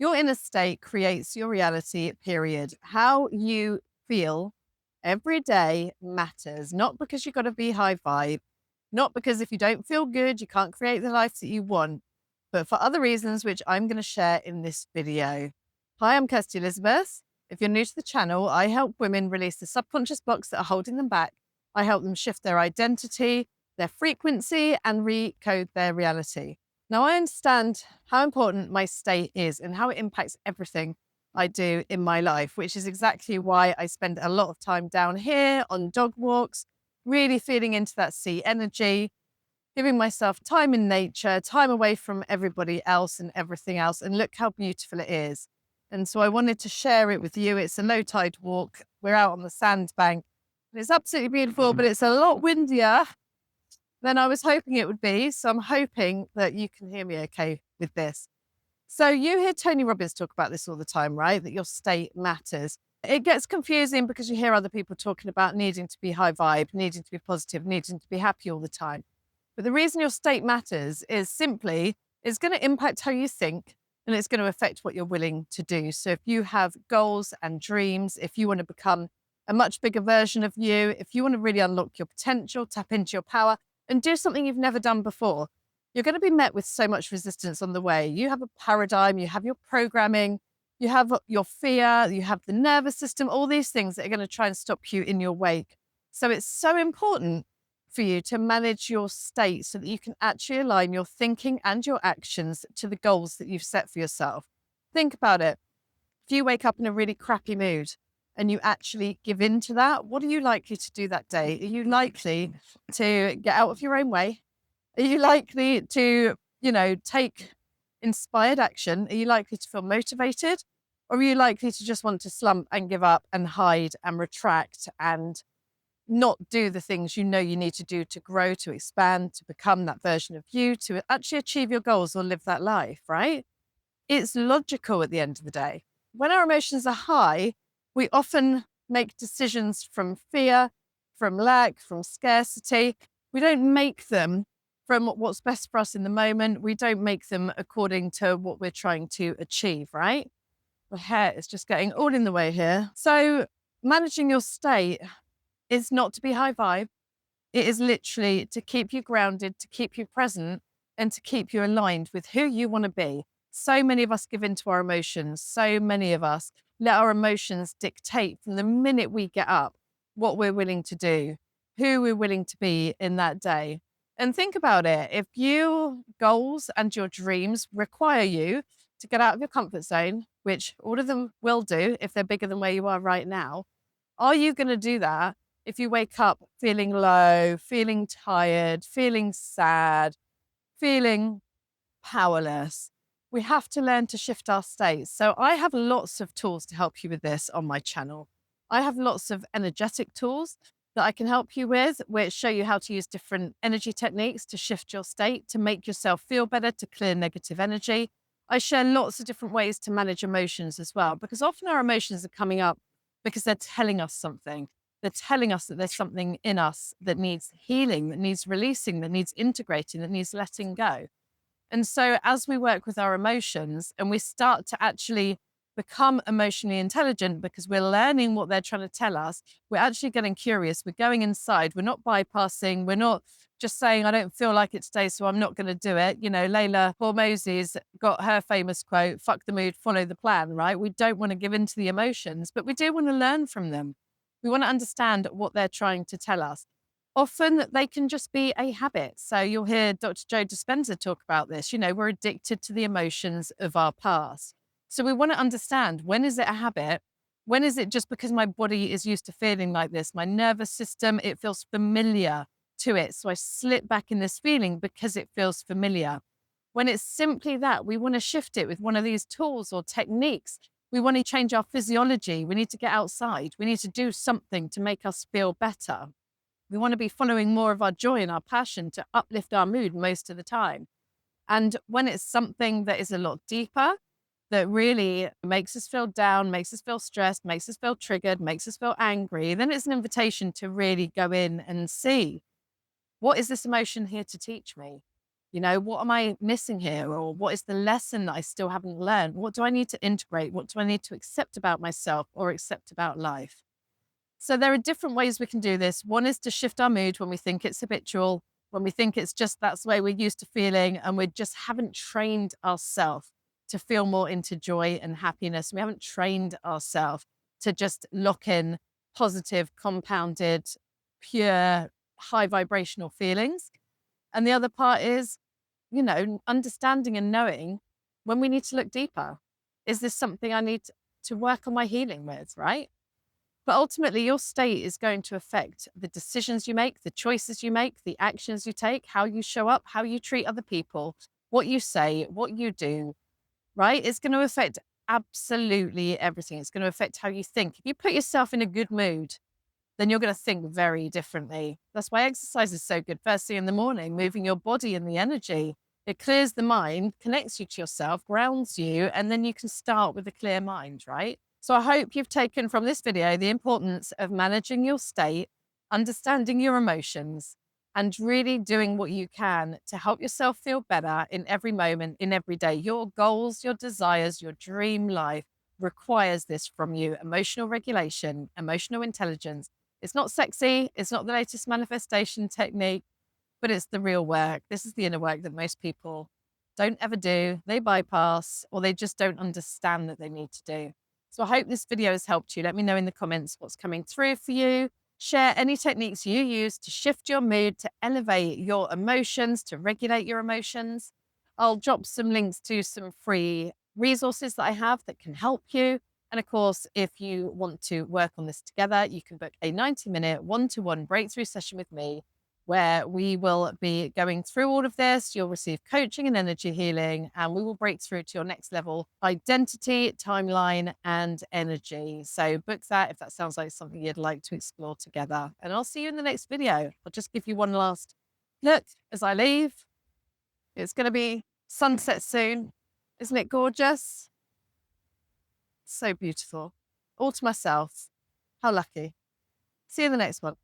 Your inner state creates your reality, period. How you feel every day matters, not because you've got to be high vibe, not because if you don't feel good, you can't create the life that you want, but for other reasons, which I'm going to share in this video. Hi, I'm Kirsty Elizabeth. If you're new to the channel, I help women release the subconscious blocks that are holding them back. I help them shift their identity, their frequency, and recode their reality. Now, I understand how important my state is and how it impacts everything I do in my life, which is exactly why I spend a lot of time down here on dog walks, really feeling into that sea energy, giving myself time in nature, time away from everybody else and everything else. And look how beautiful it is. And so I wanted to share it with you. It's a low tide walk. We're out on the sandbank. And it's absolutely beautiful, but it's a lot windier than I was hoping it would be. So I'm hoping that you can hear me okay with this. So you hear Tony Robbins talk about this all the time, right? That your state matters. It gets confusing because you hear other people talking about needing to be high vibe, needing to be positive, needing to be happy all the time. But the reason your state matters is simply it's going to impact how you think and it's going to affect what you're willing to do. So if you have goals and dreams, if you want to become a much bigger version of you, if you want to really unlock your potential, tap into your power and do something you've never done before, you're going to be met with so much resistance on the way. You have a paradigm, you have your programming, you have your fear, you have the nervous system, all these things that are going to try and stop you in your wake. So it's so important for you to manage your state so that you can actually align your thinking and your actions to the goals that you've set for yourself. Think about it. If you wake up in a really crappy mood and you actually give in to that, what are you likely to do that day? Are you likely to get out of your own way? Are you likely to, take inspired action? Are you likely to feel motivated? Or are you likely to just want to slump and give up and hide and retract and not do the things you know you need to do to grow, to expand, to become that version of you, to actually achieve your goals or live that life, right? It's logical at the end of the day. When our emotions are high, we often make decisions from fear, from lack, from scarcity. We don't make them from what's best for us in the moment. We don't make them according to what we're trying to achieve, right? My hair is just getting all in the way here. So managing your state is not to be high vibe. It is literally to keep you grounded, to keep you present, and to keep you aligned with who you want to be. So many of us give in to our emotions. So many of us let our emotions dictate from the minute we get up what we're willing to do, who we're willing to be in that day. And think about it. If your goals and your dreams require you to get out of your comfort zone, which all of them will do if they're bigger than where you are right now, are you going to do that if you wake up feeling low, feeling tired, feeling sad, feeling powerless? We have to learn to shift our states. So I have lots of tools to help you with this on my channel. I have lots of energetic tools that I can help you with, which show you how to use different energy techniques to shift your state, to make yourself feel better, to clear negative energy. I share lots of different ways to manage emotions as well, because often our emotions are coming up because they're telling us something. They're telling us that there's something in us that needs healing, that needs releasing, that needs integrating, that needs letting go. And so as we work with our emotions and we start to actually become emotionally intelligent because we're learning what they're trying to tell us, we're actually getting curious. We're going inside. We're not bypassing. We're not just saying, I don't feel like it today, so I'm not going to do it. Layla Hormozi's got her famous quote, fuck the mood, follow the plan, right? We don't want to give in to the emotions, but we do want to learn from them. We want to understand what they're trying to tell us. Often they can just be a habit. So you'll hear Dr. Joe Dispenza talk about this. We're addicted to the emotions of our past. So we want to understand, when is it a habit? When is it just because my body is used to feeling like this? My nervous system, it feels familiar to it. So I slip back in this feeling because it feels familiar. When it's simply that, we want to shift it with one of these tools or techniques. We want to change our physiology. We need to get outside. We need to do something to make us feel better. We want to be following more of our joy and our passion to uplift our mood most of the time. And when it's something that is a lot deeper, that really makes us feel down, makes us feel stressed, makes us feel triggered, makes us feel angry, then it's an invitation to really go in and see, what is this emotion here to teach me? You know, what am I missing here? Or what is the lesson that I still haven't learned? What do I need to integrate? What do I need to accept about myself or accept about life? So there are different ways we can do this. One is to shift our mood when we think it's habitual, when we think it's just that's the way we're used to feeling, and we just haven't trained ourselves to feel more into joy and happiness. We haven't trained ourselves to just lock in positive, compounded, pure, high vibrational feelings. And the other part is, understanding and knowing when we need to look deeper. Is this something I need to work on my healing with, right? But ultimately, your state is going to affect the decisions you make, the choices you make, the actions you take, how you show up, how you treat other people, what you say, what you do, right? It's going to affect absolutely everything. It's going to affect how you think. If you put yourself in a good mood, then you're going to think very differently. That's why exercise is so good first thing in the morning, moving your body and the energy. It clears the mind, connects you to yourself, grounds you, and then you can start with a clear mind, right? So I hope you've taken from this video the importance of managing your state, understanding your emotions, and really doing what you can to help yourself feel better in every moment, in every day. Your goals, your desires, your dream life requires this from you: emotional regulation, emotional intelligence. It's not sexy. It's not the latest manifestation technique, but it's the real work. This is the inner work that most people don't ever do. They bypass, or they just don't understand that they need to do. So I hope this video has helped you. Let me know in the comments what's coming through for you. Share any techniques you use to shift your mood, to elevate your emotions, to regulate your emotions. I'll drop some links to some free resources that I have that can help you. And of course, if you want to work on this together, you can book a 90-minute one-to-one breakthrough session with me, where we will be going through all of this. You'll receive coaching and energy healing, and we will break through to your next level identity, timeline, and energy. So book that if that sounds like something you'd like to explore together. And I'll see you in the next video. I'll just give you one last look as I leave. It's going to be sunset soon. Isn't it gorgeous? So beautiful. All to myself. How lucky. See you in the next one.